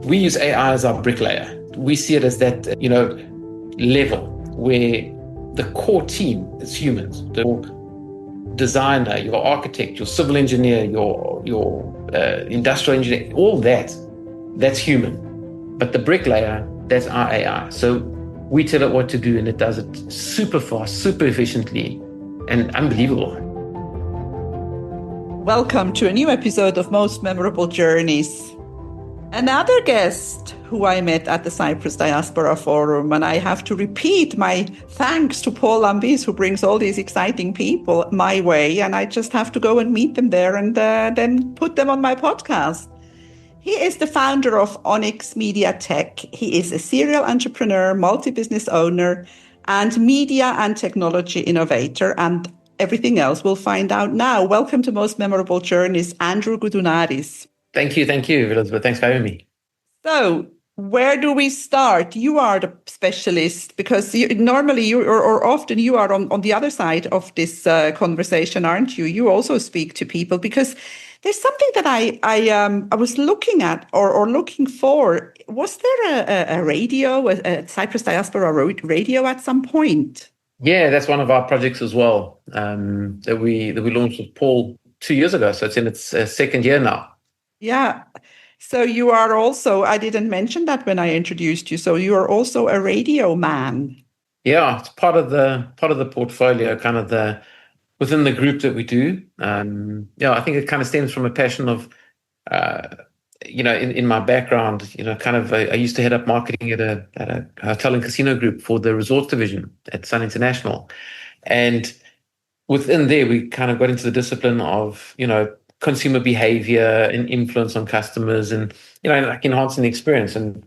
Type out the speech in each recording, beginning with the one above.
We use AI as our bricklayer. We see it as that, level where the core team is humans. The designer, your architect, your civil engineer, your industrial engineer, all that's human. But the bricklayer, that's our AI. So we tell it what to do and it does it super fast, super efficiently, and unbelievable. Welcome to a new episode of Most Memorable Journeys. Another guest who I met at the Cyprus Diaspora Forum, and I have to repeat my thanks to Paul Lambis, who brings all these exciting people my way, and I just have to go and meet them there and then put them on my podcast. He is the founder of Onyx Media Tech. He is a serial entrepreneur, multi-business owner, and media and technology innovator, and everything else we'll find out now. Welcome to Most Memorable Journeys, Andrew Coudounaris. Thank you, Elizabeth. Thanks for having me. So, where do we start? You are the specialist because normally often you are on the other side of this conversation, aren't you? You also speak to people because there's something that I was looking at or looking for. Was there a radio, a Cyprus Diaspora radio at some point? Yeah, that's one of our projects as well that we launched with Paul 2 years ago. So it's in its second year now. Yeah. So you are also, I didn't mention that when I introduced you. So you are also a radio man. Yeah, it's part of the portfolio, kind of within the group that we do. I think it kind of stems from a passion of, in my background, I used to head up marketing at a hotel and casino group for the resorts division at Sun International. And within there, we kind of got into the discipline of, consumer behavior and influence on customers and, enhancing the experience. And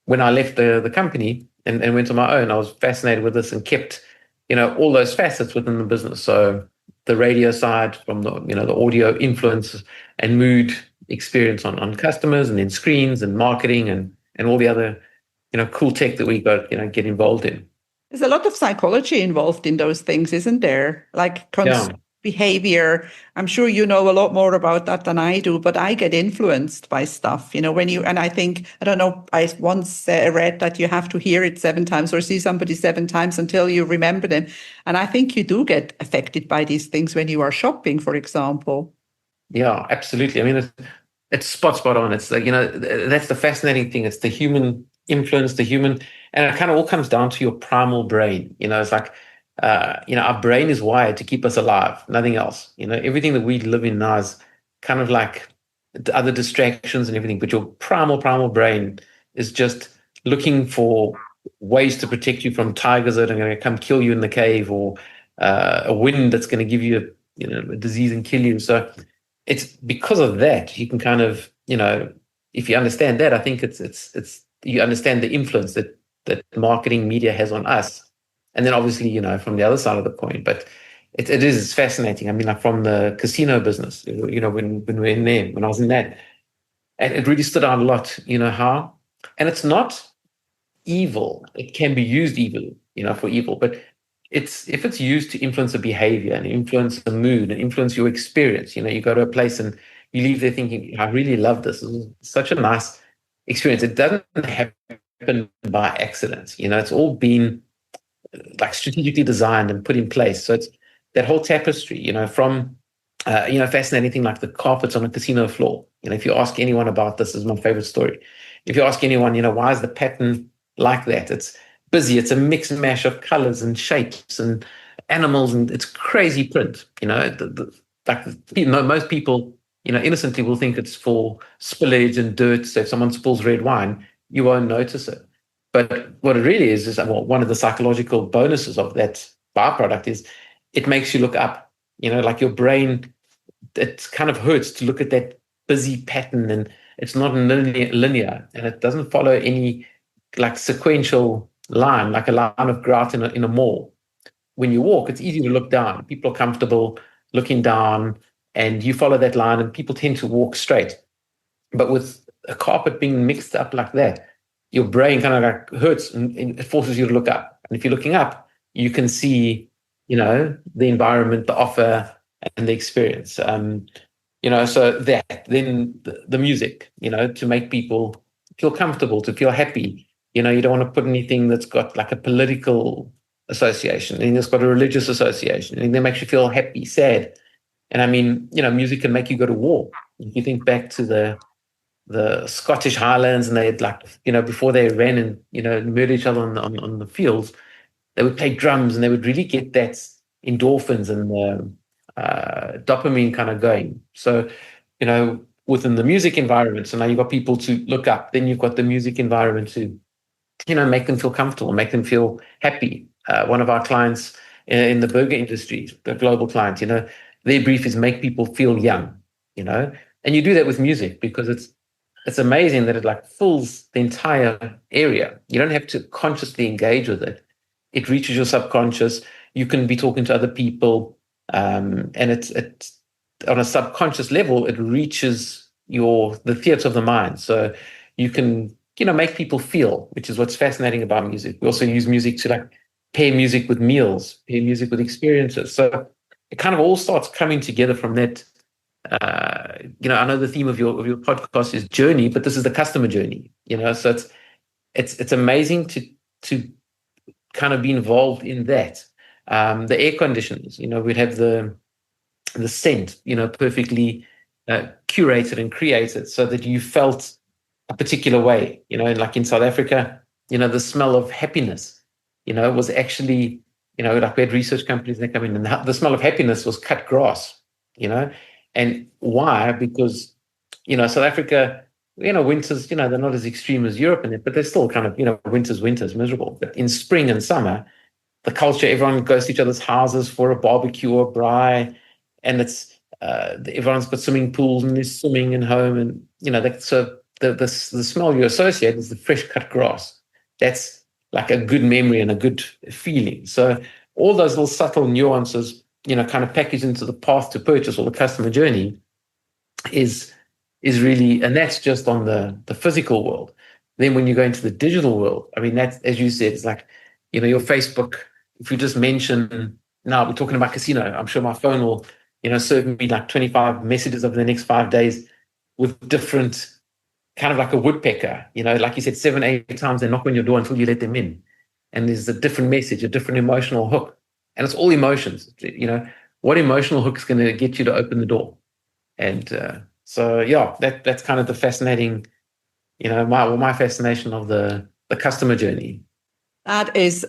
when I left the company and went on my own, I was fascinated with this and kept, all those facets within the business. So the radio side from the audio influence and mood experience on customers, and then screens and marketing and all the other, cool tech that we got, get involved in. There's a lot of psychology involved in those things, isn't there? Like behavior. I'm sure you know a lot more about that than I do, but I get influenced by stuff, and I think, I don't know, I once read that you have to hear it 7 times or see somebody 7 times until you remember them. And I think you do get affected by these things when you are shopping, for example. Yeah, absolutely. I mean, it's spot on. It's like, that's the fascinating thing. It's the human influence, and it kind of all comes down to your primal brain. It's like, our brain is wired to keep us alive, nothing else. Everything that we live in now is kind of like the other distractions and everything, but your primal brain is just looking for ways to protect you from tigers that are going to come kill you in the cave, or a wind that's going to give you a disease and kill you. So it's because of that you can kind of, if you understand that, I think it's you understand the influence that marketing media has on us. And then obviously, from the other side of the coin, but it's fascinating. I mean, like from the casino business, when we're in there, when I was in that, and it really stood out a lot, how, and it's not evil. It can be used evil, for evil, but if it's used to influence a behavior and influence the mood and influence your experience, you go to a place and you leave there thinking, I really love this. This is such a nice experience. It doesn't happen by accident. It's all been like strategically designed and put in place. So it's that whole tapestry, from, fascinating thing like the carpets on a casino floor. If you ask anyone about this, is my favorite story. If you ask anyone, why is the pattern like that? It's busy. It's a mix and mash of colors and shapes and animals, and it's crazy print. Most people, innocently will think it's for spillage and dirt. So if someone spills red wine, you won't notice it. But what it really is one of the psychological bonuses of that byproduct is it makes you look up. Like your brain, it kind of hurts to look at that busy pattern, and it's not linear, and it doesn't follow any like sequential line, like a line of grout in a mall. When you walk, it's easy to look down. People are comfortable looking down, and you follow that line, and people tend to walk straight. But with a carpet being mixed up like that, your brain kind of like hurts and it forces you to look up. And if you're looking up, you can see, the environment, the offer, and the experience. So that, then the music, to make people, feel comfortable, to feel happy. You don't want to put anything that's got like a political association, and it's got a religious association, and that makes you feel happy, sad. And I mean, music can make you go to war. If you think back to the Scottish Highlands, and they had like, before they ran and, murdered each other on the fields, they would play drums, and they would really get that endorphins and the dopamine kind of going. So, within the music environment, so now you've got people to look up, then you've got the music environment to, make them feel comfortable, make them feel happy. One of our clients in the burger industry, the global client, their brief is make people feel young, and you do that with music because it's amazing that it like fills the entire area. You don't have to consciously engage with it. It reaches your subconscious. You can be talking to other people, and it's on a subconscious level, it reaches the theater of the mind. So you can, make people feel, which is what's fascinating about music. We also use music to like pair music with meals, pair music with experiences. So it kind of all starts coming together from that. I know the theme of your podcast is journey, but this is the customer journey. So it's amazing to kind of be involved in that. The air conditioners, we'd have the scent, perfectly curated and created so that you felt a particular way. Like in South Africa, the smell of happiness, was actually, like we had research companies that come in, and the smell of happiness was cut grass. And why? Because, South Africa, winters, they're not as extreme as Europe, but they're still kind of, winters, miserable. But in spring and summer, the culture, everyone goes to each other's houses for a barbecue or braai, and it's everyone's got swimming pools and there's swimming in home, and so the smell you associate is the fresh cut grass. That's like a good memory and a good feeling. So all those little subtle nuances, kind of packaged into the path to purchase or the customer journey is really, and that's just on the physical world. Then when you go into the digital world, I mean, that's, as you said, it's like, your Facebook, if you just mention, now we're talking about casino, I'm sure my phone will, serve me like 25 messages over the next 5 days with different, kind of like a woodpecker, like you said, 7, 8 times they knock on your door until you let them in. And there's a different message, a different emotional hook. And it's all emotions, what emotional hook is going to get you to open the door? And so, yeah, that's kind of the fascinating, my fascination of the customer journey. That is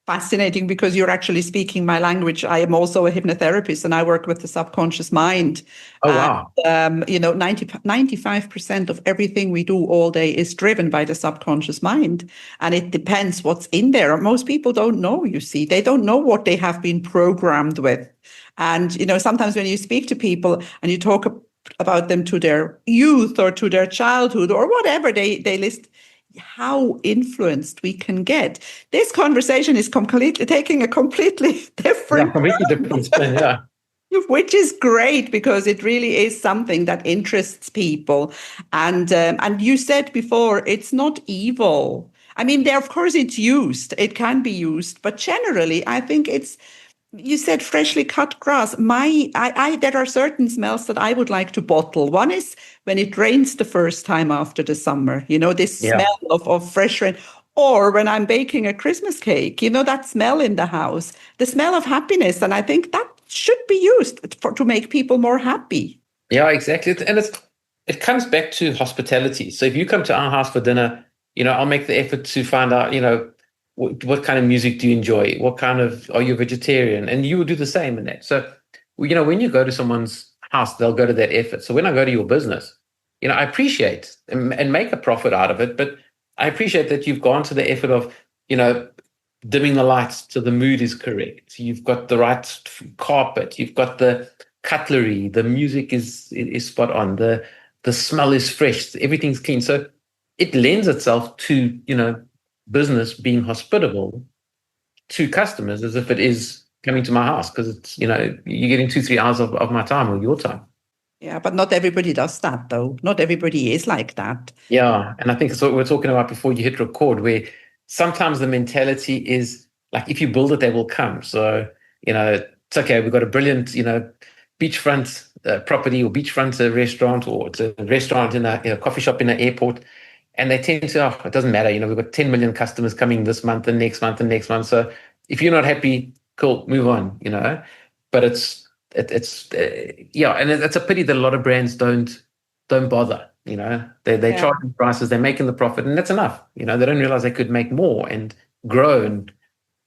fascinating because you're actually speaking my language. I am also a hypnotherapist and I work with the subconscious mind. Oh, wow. And, 95% of everything we do all day is driven by the subconscious mind. And it depends what's in there. Most people don't know, you see. They don't know what they have been programmed with. And, sometimes when you speak to people and you talk about them to their youth or to their childhood or whatever, they list how influenced we can get. This conversation is taking a completely different spin, yeah. Which is great because it really is something that interests people. And you said before, it's not evil. I mean, of course it's used. It can be used, but generally, I think you said freshly cut grass. There are certain smells that I would like to bottle. One is when it rains the first time after the summer, this smell of fresh rain. Or when I'm baking a Christmas cake, that smell in the house, the smell of happiness. And I think that should be used to make people more happy. Yeah, exactly. And it comes back to hospitality. So if you come to our house for dinner, I'll make the effort to find out, what kind of music do you enjoy? What kind of, are you a vegetarian? And you will do the same in that. So, when you go to someone's house, they'll go to that effort. So when I go to your business, I appreciate and make a profit out of it, but I appreciate that you've gone to the effort of, dimming the lights so the mood is correct. You've got the right carpet. You've got the cutlery. The music is spot on. The smell is fresh. Everything's clean. So it lends itself to, business being hospitable to customers as if it is coming to my house because it's, you're getting 2-3 hours of my time or your time. Yeah, but not everybody does that, though. Not everybody is like that. Yeah, and I think it's what we were talking about before you hit record, where sometimes the mentality is like, if you build it, they will come. So, it's okay. We've got a brilliant, beachfront property or beachfront restaurant, or it's a restaurant in a coffee shop in an airport. And they tend to, oh, it doesn't matter. We've got 10 million customers coming this month and next month and next month. So if you're not happy, cool, move on, But yeah, and it's a pity that a lot of brands don't bother, They charge prices, they're making the profit, and that's enough. They don't realize they could make more and grow. And,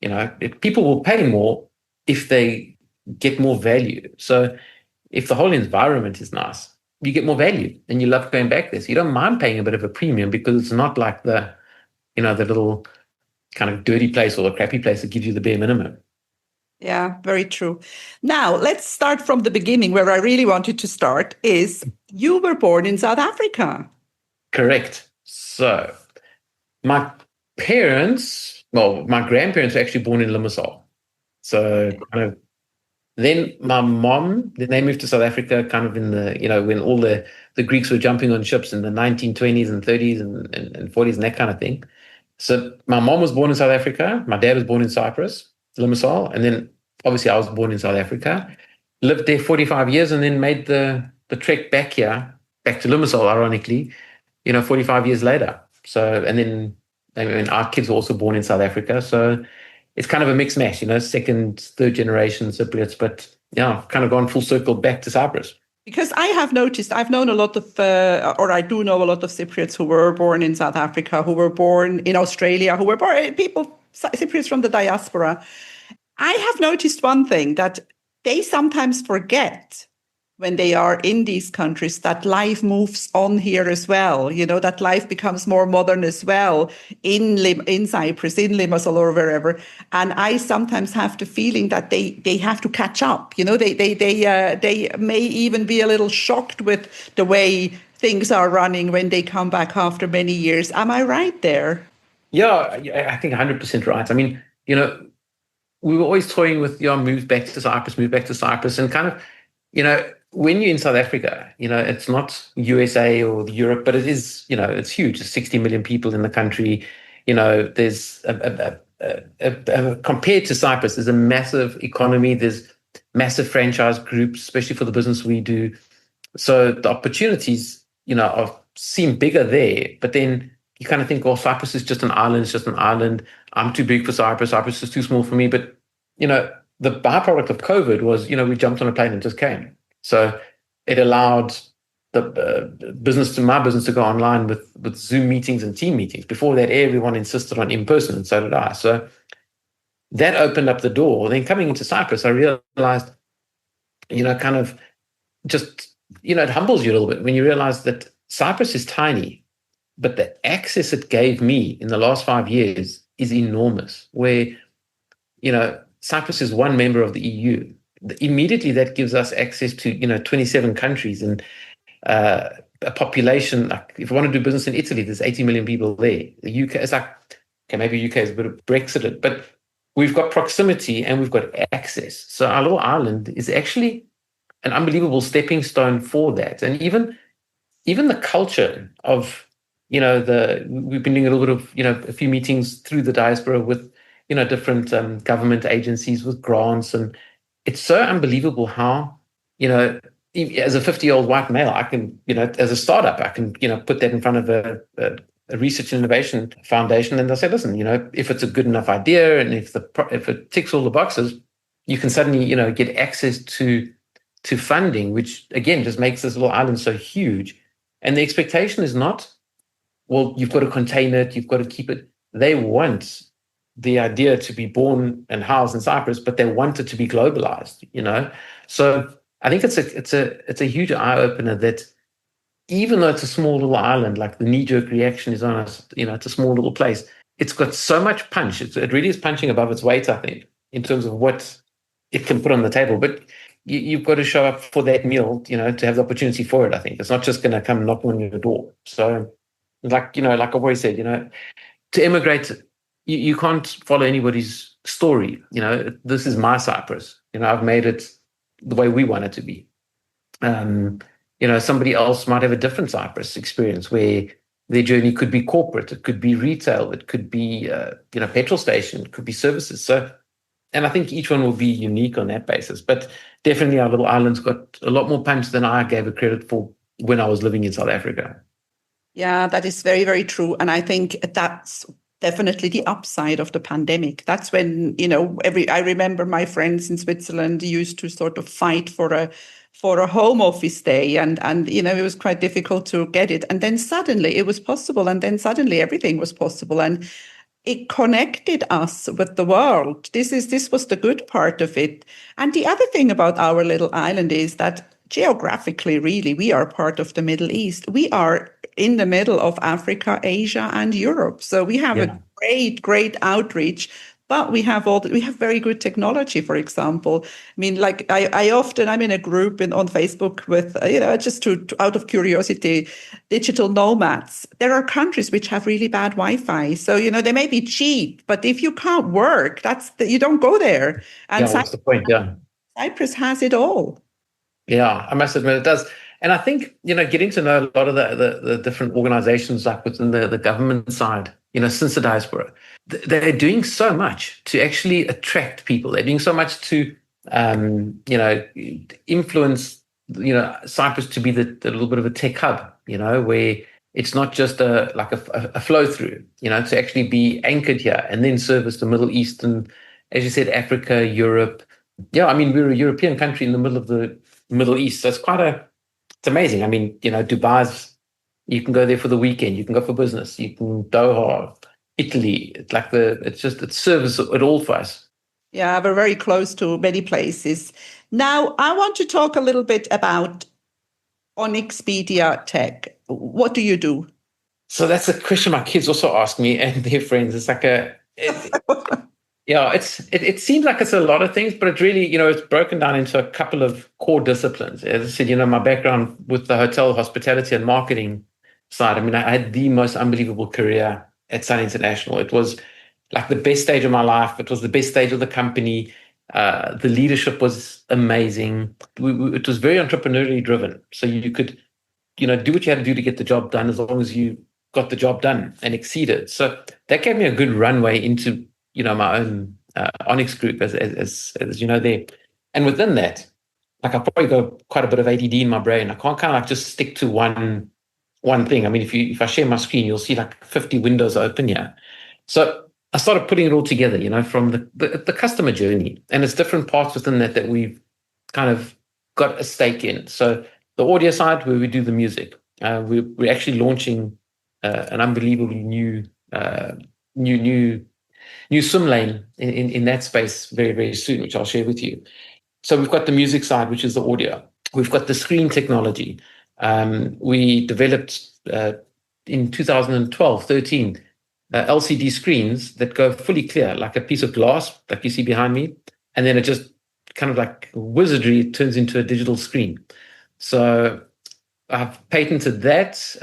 if people will pay more if they get more value. So if the whole environment is nice, you get more value and you love going back there. So you don't mind paying a bit of a premium because it's not like the little kind of dirty place or the crappy place that gives you the bare minimum. Yeah, very true. Now, let's start from the beginning. Where I really wanted to start is you were born in South Africa. Correct. So my grandparents were actually born in Limassol. So kind of then my mom, then they moved to South Africa kind of in the, when all the Greeks were jumping on ships in the 1920s and 30s and 40s and that kind of thing. So my mom was born in South Africa. My dad was born in Cyprus, Limassol. And then obviously I was born in South Africa, lived there 45 years and then made the trek back here, back to Limassol, ironically, 45 years later. So, and then our kids were also born in South Africa. So it's kind of a mixed mash, second, third generation Cypriots, but yeah, kind of gone full circle back to Cyprus. Because I have noticed, I've known a lot of, or I do know a lot of Cypriots who were born in South Africa, who were born in Australia, who were born, Cypriots from the diaspora. I have noticed one thing, that they sometimes forget when they are in these countries that life moves on here as well, that life becomes more modern as well in Cyprus, in Limassol or wherever. And I sometimes have the feeling that they have to catch up. They may even be a little shocked with the way things are running when they come back after many years. Am I right there? Yeah, I think 100% right. I mean, we were always toying with, move back to Cyprus, and kind of, when you're in South Africa, it's not USA or Europe, but it is, it's huge. There's 60 million people in the country. There's compared to Cyprus, there's a massive economy. There's massive franchise groups, especially for the business we do. So the opportunities, seem bigger there. But then you kind of think, oh, Cyprus is just an island. It's just an island. I'm too big for Cyprus. Cyprus is too small for me. But, the byproduct of COVID was, we jumped on a plane and just came. So it allowed my business to go online with Zoom meetings and team meetings. Before that, everyone insisted on in-person, and so did I. So that opened up the door. Then coming into Cyprus, I realized, kind of just, it humbles you a little bit when you realize that Cyprus is tiny, but the access it gave me in the last 5 years is enormous, where, Cyprus is one member of the EU. Immediately that gives us access to 27 countries and a population. Like if you want to do business in Italy, there's 80 million people there. The UK is like, okay, maybe UK is a bit of Brexited, but we've got proximity and we've got access. So our little island is actually an unbelievable stepping stone for that. And even the culture of we've been doing a little bit of a few meetings through the diaspora with different government agencies with grants, and it's so unbelievable how, as a 50-year-old white male, I can, as a startup, I can, put that in front of a research and innovation foundation, and they'll say, listen, if it's a good enough idea and if it ticks all the boxes, you can suddenly, get access to funding, which again just makes this little island so huge. And the expectation is not, well, you've got to contain it, you've got to keep it. They want the idea to be born and housed in Cyprus, but they want it to be globalized, So I think it's a huge eye opener that even though it's a small little island, like the knee-jerk reaction is on us, it's a small little place. It's got so much punch. It really is punching above its weight, I think, in terms of what it can put on the table. But you've got to show up for that meal, to have the opportunity for it. I think it's not just going to come knocking on your door. So, like I've always said, to immigrate, you can't follow anybody's story. This is my Cyprus. I've made it the way we want it to be. Somebody else might have a different Cyprus experience where their journey could be corporate, it could be retail, it could be, petrol station, it could be services. So, and I think each one will be unique on that basis. But definitely our little island's got a lot more punch than I gave it credit for when I was living in South Africa. Yeah, that is very, very true. And I think that's definitely the upside of the pandemic. That's when, I remember my friends in Switzerland used to sort of fight for a home office day, and it was quite difficult to get it. And then suddenly it was possible, and then suddenly everything was possible. And it connected us with the world. This was the good part of it. And the other thing about our little island is that geographically, really, we are part of the Middle East. We are in the middle of Africa, Asia, and Europe. So we have a great, great outreach. But we have very good technology, for example. I mean, like I'm in a group on Facebook with, just to out of curiosity, digital nomads. There are countries which have really bad Wi-Fi. So, they may be cheap, but if you can't work, you don't go there. And what's the point? Yeah. Cyprus has it all. Yeah, I must admit it does. And I think, getting to know a lot of the different organizations like within the government side, since the diaspora, they're doing so much to actually attract people. They're doing so much to, influence, Cyprus to be the little bit of a tech hub, where it's not just a flow through, to actually be anchored here and then service the Middle East and, as you said, Africa, Europe. Yeah, I mean, we're a European country in the middle of the Middle East. So it's amazing. I mean, Dubai's, you can go there for the weekend, you can go for business, you can Doha, Italy. It serves it all for us. Yeah, we're very close to many places. Now, I want to talk a little bit about Onyx Media Tech. What do you do? So that's a question my kids also ask me and their friends. It's like it seems like it's a lot of things, but it really, it's broken down into a couple of core disciplines. As I said, my background with the hotel, hospitality, and marketing side, I mean, I had the most unbelievable career at Sun International. It was like the best stage of my life. It was the best stage of the company. The leadership was amazing. It was very entrepreneurially driven. So you could, do what you had to do to get the job done as long as you got the job done and exceeded. So that gave me a good runway into my own Onyx group, as you know there. And within that, like I've probably got quite a bit of ADD in my brain. I can't kind of like just stick to one thing. I mean, if I share my screen, you'll see like 50 windows open here. So I started putting it all together, from the customer journey. And it's different parts within that we've kind of got a stake in. So the audio side, where we do the music, we're actually launching an unbelievably new swim lane in that space very, very soon, which I'll share with you. So we've got the music side, which is the audio. We've got the screen technology. We developed in 2012, 13, LCD screens that go fully clear, like a piece of glass, like you see behind me. And then it just kind of like wizardry, it turns into a digital screen. So I've patented that,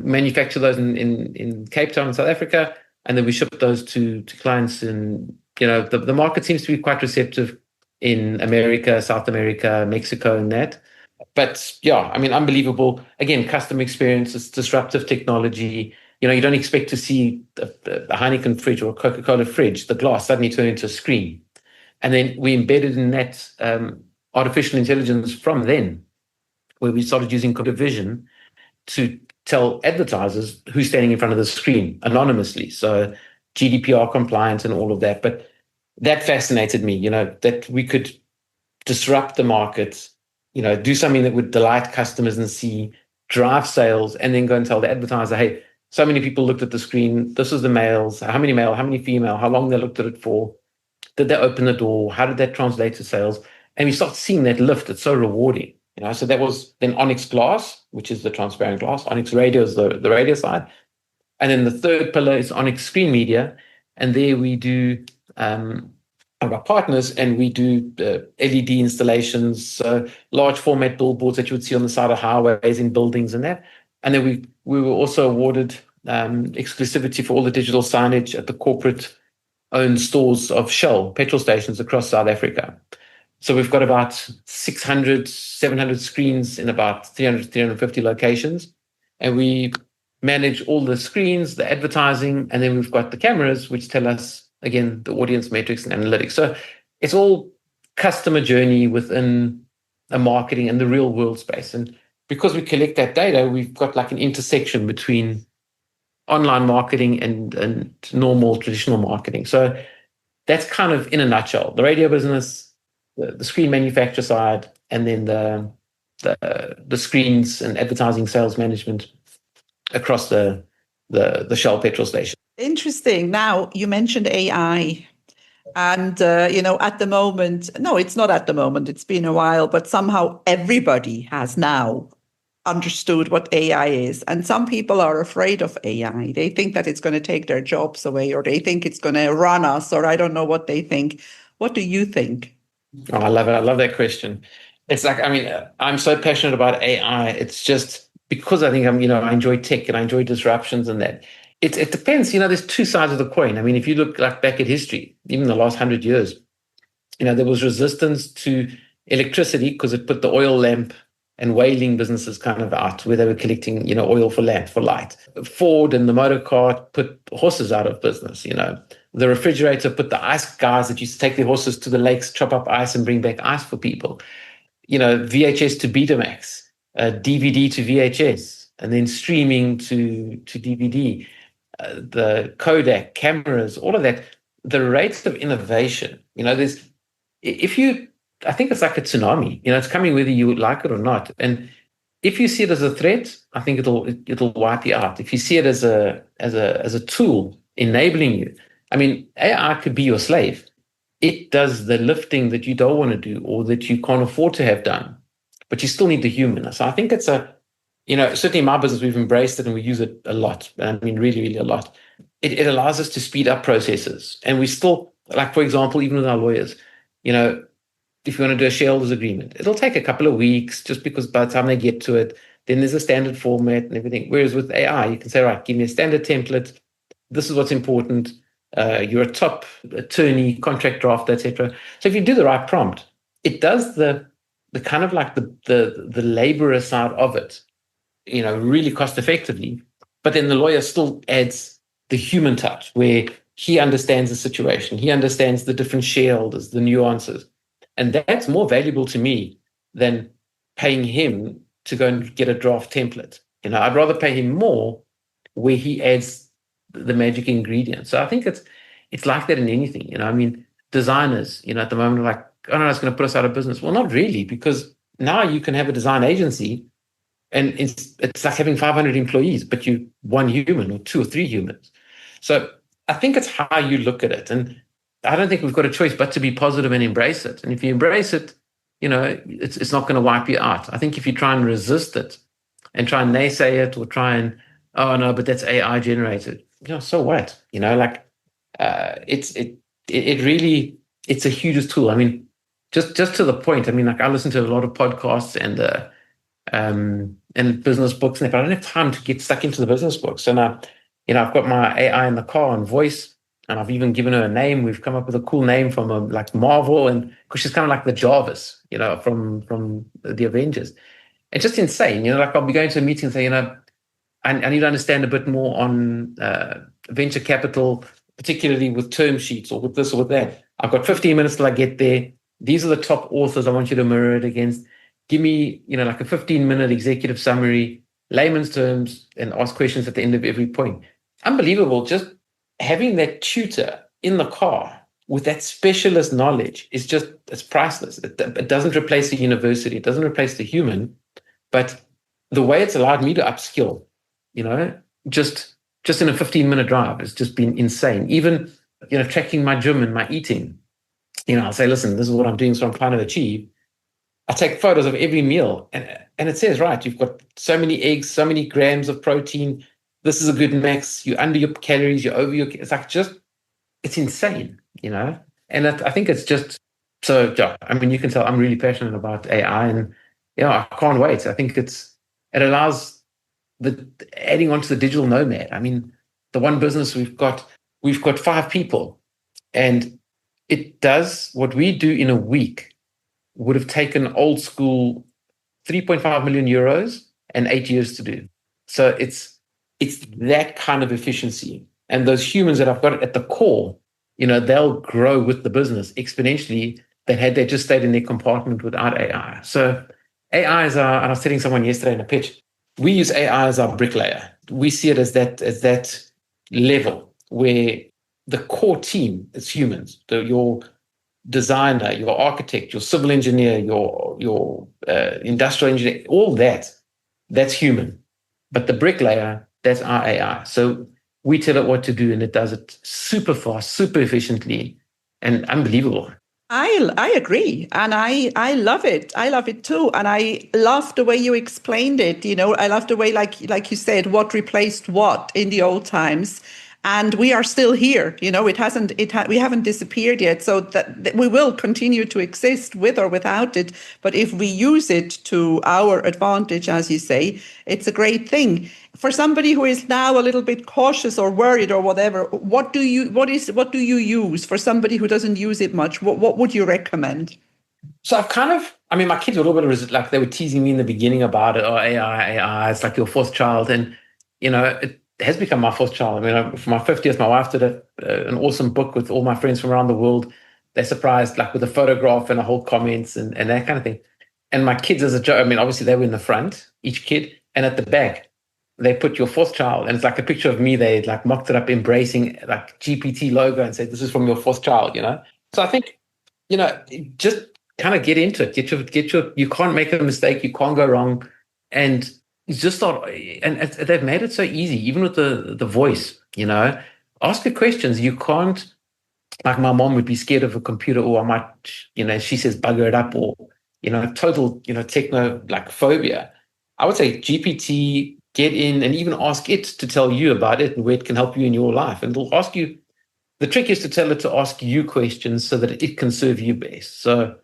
manufacture those in Cape Town, South Africa. And then we ship those to clients in, the market seems to be quite receptive in America, South America, Mexico, and that. But yeah, I mean, unbelievable. Again, customer experience, it's disruptive technology. You don't expect to see a Heineken fridge or a Coca-Cola fridge, the glass suddenly turn into a screen. And then we embedded in that artificial intelligence from then, where we started using computer vision to tell advertisers who's standing in front of the screen anonymously. So GDPR compliance and all of that. But that fascinated me, that we could disrupt the market, do something that would delight customers and see, drive sales, and then go and tell the advertiser, hey, so many people looked at the screen. This is the males, how many male, how many female, how long they looked at it for. Did they open the door? How did that translate to sales? And we start seeing that lift. It's so rewarding. So that was then Onyx-Glass, which is the transparent glass. Onyx Radio is the radio side. And then the third pillar is Onyx Screen Media. And there we do our partners, and we do LED installations, large format billboards that you would see on the side of highways in buildings and that. And then we were also awarded exclusivity for all the digital signage at the corporate-owned stores of Shell petrol stations across South Africa. So we've got about 600, 700 screens in about 300, 350 locations. And we manage all the screens, the advertising, and then we've got the cameras, which tell us, again, the audience metrics and analytics. So it's all customer journey within a marketing and the real world space. And because we collect that data, we've got like an intersection between online marketing and normal traditional marketing. So that's kind of in a nutshell, the radio business, the screen manufacturer side, and then the screens and advertising sales management across the Shell petrol station. Interesting. Now, you mentioned AI. And, at the moment, no, it's not at the moment, it's been a while, but somehow everybody has now understood what AI is. And some people are afraid of AI. They think that it's going to take their jobs away, or they think it's going to run us, or I don't know what they think. What do you think? Oh, I love it. I love that question. It's like, I mean, I'm so passionate about AI. It's just because I think I enjoy tech and I enjoy disruptions and that. It depends. There's two sides of the coin. I mean, if you look like back at history, even the last 100 years, there was resistance to electricity because it put the oil lamp and whaling businesses kind of out, where they were collecting, oil for lamp, for light. Ford and the motor car put horses out of business. The refrigerator put the ice guys that used to take their horses to the lakes, chop up ice and bring back ice for people. VHS to Betamax, DVD to VHS, and then streaming to DVD. The Kodak cameras, all of that, the rates of innovation, I think it's like a tsunami, it's coming whether you would like it or not. And if you see it as a threat, I think it'll wipe you out. If you see it as a tool enabling you, I mean, AI could be your slave. It does the lifting that you don't want to do or that you can't afford to have done, but you still need the human. So I think it's certainly in my business, we've embraced it and we use it a lot. I mean, really, really a lot. It allows us to speed up processes. And we still, like, for example, even with our lawyers, if you want to do a shareholders agreement, it'll take a couple of weeks just because by the time they get to it, then there's a standard format and everything. Whereas with AI, you can say, right, give me a standard template. This is what's important. You're a top attorney, contract drafter, etc. So if you do the right prompt, it does the kind of like the laborer side of it, really cost effectively. But then the lawyer still adds the human touch where he understands the situation. He understands the different shareholders, the nuances. And that's more valuable to me than paying him to go and get a draft template. I'd rather pay him more where he adds the magic ingredient. So I think it's like that in anything. I mean, designers, at the moment are like, oh no, it's going to put us out of business. Well, not really, because now you can have a design agency and it's like having 500 employees, but you one human or two or three humans. So I think it's how you look at it. And I don't think we've got a choice but to be positive and embrace it. And if you embrace it, it's not going to wipe you out. I think if you try and resist it and try and naysay it or try and, oh no, but that's AI generated, so what? It's a huge tool. I mean, just to the point. I mean, like I listen to a lot of podcasts and business books, but I don't have time to get stuck into the business books. So now, I've got my AI in the car on voice, and I've even given her a name. We've come up with a cool name from like Marvel, and because she's kind of like the Jarvis, from the Avengers. It's just insane. Like I'll be going to a meeting and say, I need to understand a bit more on venture capital, particularly with term sheets or with this or with that. I've got 15 minutes till I get there. These are the top authors I want you to mirror it against. Give me, like a 15-minute executive summary, layman's terms, and ask questions at the end of every point. Unbelievable. Just having that tutor in the car with that specialist knowledge it's priceless. It doesn't replace the university. It doesn't replace the human, but the way it's allowed me to upskill, just in a 15-minute drive, it's just been insane. Even, tracking my gym and my eating, I'll say, listen, this is what I'm doing, so I'm trying to achieve. I take photos of every meal and it says, right, you've got so many eggs, so many grams of protein. This is a good max. You're under your calories, you're over your, it's like it's insane, And I think it's just, so, yeah, I mean, you can tell I'm really passionate about AI and, I can't wait. I think it allows adding on to the digital nomad. I mean, the one business we've got 5 people and it does what we do in a week would have taken old school 3.5 million euros and 8 years to do. So it's that kind of efficiency. And those humans that I've got at the core, they'll grow with the business exponentially than had they just stayed in their compartment without AI. So AI is our, and I was telling someone yesterday in a pitch, we use AI as our bricklayer. We see it as that level where the core team is humans. Your designer, your architect, your civil engineer, your industrial engineer, all that's human. But the bricklayer, that's our AI. So we tell it what to do, and it does it super fast, super efficiently, and unbelievable. I agree, and I love it. I love it too, and I love the way you explained it. I love the way, like you said, what replaced what in the old times, and we are still here. We haven't disappeared yet, so that we will continue to exist with or without it. But if we use it to our advantage, as you say, it's a great thing. For somebody who is now a little bit cautious or worried or whatever, what do you use for somebody who doesn't use it much? What would you recommend? So my kids were a little bit like they were teasing me in the beginning about it. Oh, AI, it's like your fourth child. And, it has become my fourth child. I mean, for my 50th, my wife did an awesome book with all my friends from around the world. They surprised, like with a photograph and a whole comments and that kind of thing. And my kids, as a joke, I mean, obviously they were in the front, each kid, and at the back, they put your fourth child. And it's like a picture of me. They like mocked it up, embracing like GPT logo and said, this is from your fourth child. So I think, just kind of get into it. You can't make a mistake. You can't go wrong. And it's just not, and they've made it so easy, even with the voice, ask her questions. You can't, like my mom would be scared of a computer, or I might, she says, bugger it up, or, total, techno like phobia. I would say GPT, get in and even ask it to tell you about it and where it can help you in your life. And it'll ask you, the trick is to tell it to ask you questions so that it can serve you best. So,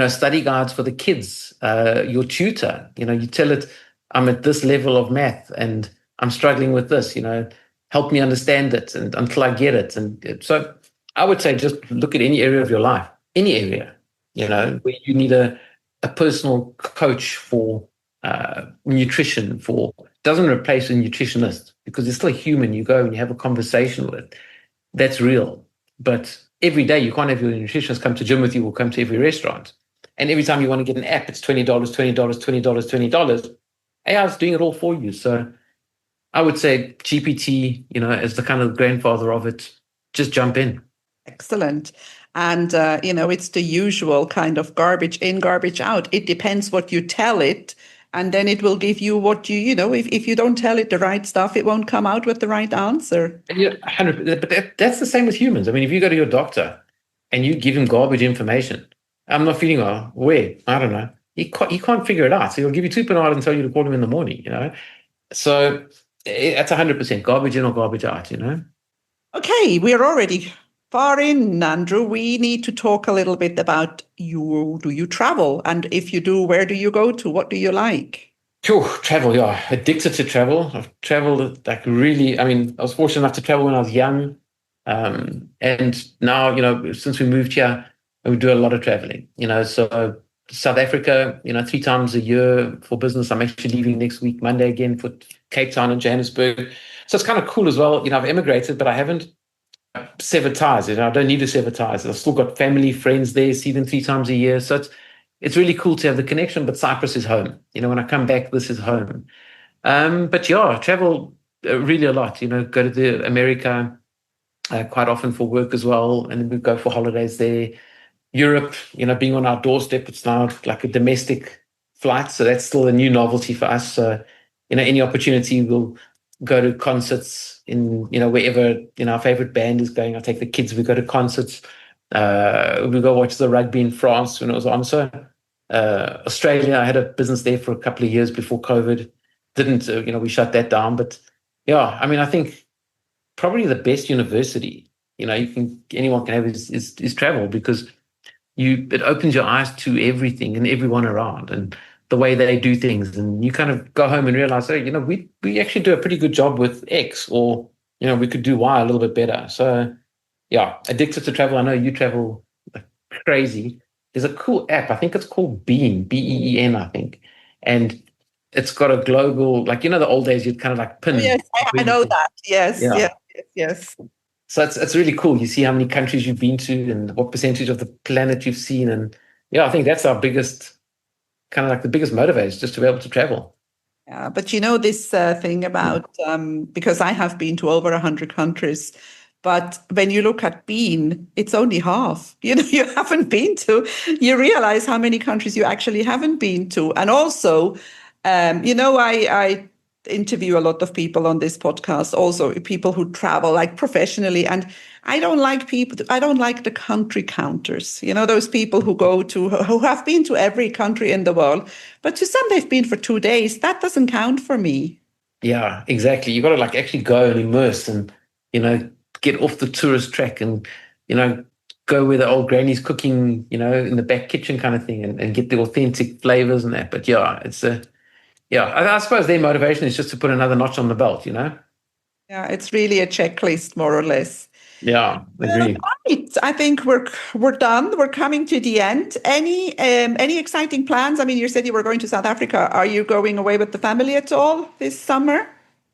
study guides for the kids, your tutor, you tell it, I'm at this level of math and I'm struggling with this, help me understand it and until I get it. And so I would say just look at any area of your life, any area, where you need a personal coach for nutrition. Doesn't replace a nutritionist, because it's still a human. You go and you have a conversation with it. That's real. But every day you can't have your nutritionist come to gym with you or come to every restaurant. And every time you want to get an app, it's $20, $20, $20, $20. AI is doing it all for you. So I would say GPT, as the kind of grandfather of it, just jump in. Excellent. And, it's the usual kind of garbage in, garbage out. It depends what you tell it. And then it will give you what if you don't tell it the right stuff, it won't come out with the right answer. Yeah, 100%. But that's the same with humans. I mean, if you go to your doctor and you give him garbage information, I'm not feeling well, where? I don't know. He can't figure it out. So he'll give you 2 Panado and tell you to call him in the morning, So that's 100% garbage in or garbage out, Okay, we're already far in, Andrew. We need to talk a little bit about you. Do you travel? And if you do, where do you go to? What do you like? Sure, travel, yeah. Addicted to travel. I've traveled like really, I mean, I was fortunate enough to travel when I was young. And now, since we moved here, we do a lot of traveling, so South Africa, 3 times a year for business. I'm actually leaving next week, Monday again, for Cape Town and Johannesburg. So it's kind of cool as well. I've emigrated, but I haven't severed ties. I don't need to sever ties. I've still got family, friends there, see them 3 times a year. So it's really cool to have the connection, but Cyprus is home. When I come back, this is home. But yeah, travel really a lot, go to the America quite often for work as well. And then we go for holidays there. Europe, being on our doorstep, it's now like a domestic flight. So that's still a new novelty for us. So, any opportunity, we'll go to concerts in, wherever, our favorite band is going. I'll take the kids, we go to concerts. We go watch the rugby in France when it was on. So Australia, I had a business there for a couple of years before COVID. Didn't, we shut that down. But yeah, I mean, I think probably the best university, anyone can have is travel, because it opens your eyes to everything and everyone around and the way they do things. And you kind of go home and realize, we actually do a pretty good job with X, or, we could do Y a little bit better. So yeah, addicted to travel. I know you travel like crazy. There's a cool app. I think it's called Beam, Been, I think. And it's got a global, like, the old days, you'd kind of like pin. Oh, yes, I know that. Yes, yeah. yes. So it's really cool. You see how many countries you've been to and what percentage of the planet you've seen. And yeah, I think that's our biggest kind of like the biggest motivators, just to be able to travel. Yeah, but this thing about, because I have been to over 100 countries, but when you look at being, it's only half. You haven't been to, you realize how many countries you actually haven't been to. And also, I interview a lot of people on this podcast, also people who travel like professionally. And I don't like the country counters, those people who have been to every country in the world, but to some they've been for 2 days. That doesn't count for me. Yeah, exactly. You got to like actually go and immerse and, get off the tourist track and, go where the old granny's cooking, in the back kitchen kind of thing and get the authentic flavors and that. But yeah, I suppose their motivation is just to put another notch on the belt, Yeah, it's really a checklist, more or less. Yeah, agree. Right. I think we're done. We're coming to the end. Any exciting plans? I mean, you said you were going to South Africa. Are you going away with the family at all this summer?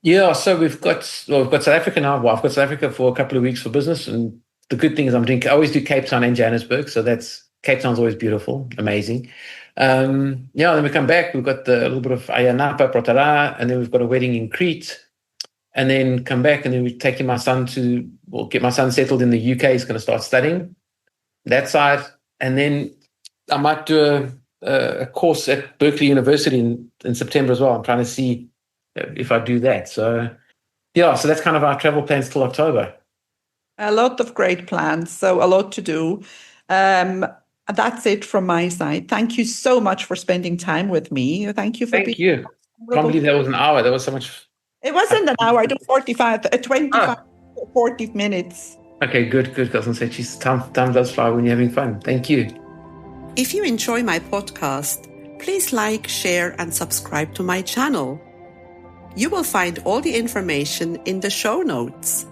Yeah, so we've got South Africa now. Well, I've got South Africa for a couple of weeks for business, and the good thing is I always do Cape Town and Johannesburg, so Cape Town's always beautiful, amazing. Then we come back. We've got a little bit of Ayia Napa, Protara, and then we've got a wedding in Crete, and then come back, and then we're taking my son get my son settled in the UK. He's going to start studying that side, and then I might do a course at Berkeley University in September as well. I'm trying to see if I do that. So that's kind of our travel plans till October. A lot of great plans, so a lot to do. That's it from my side. Thank you so much for spending time with me. Thank you for Thank you. I can't believe that was an hour. That was so much. It wasn't an hour. I do 25, 40 minutes. Okay, good. Because I said, time does fly when you're having fun. Thank you. If you enjoy my podcast, please like, share, and subscribe to my channel. You will find all the information in the show notes.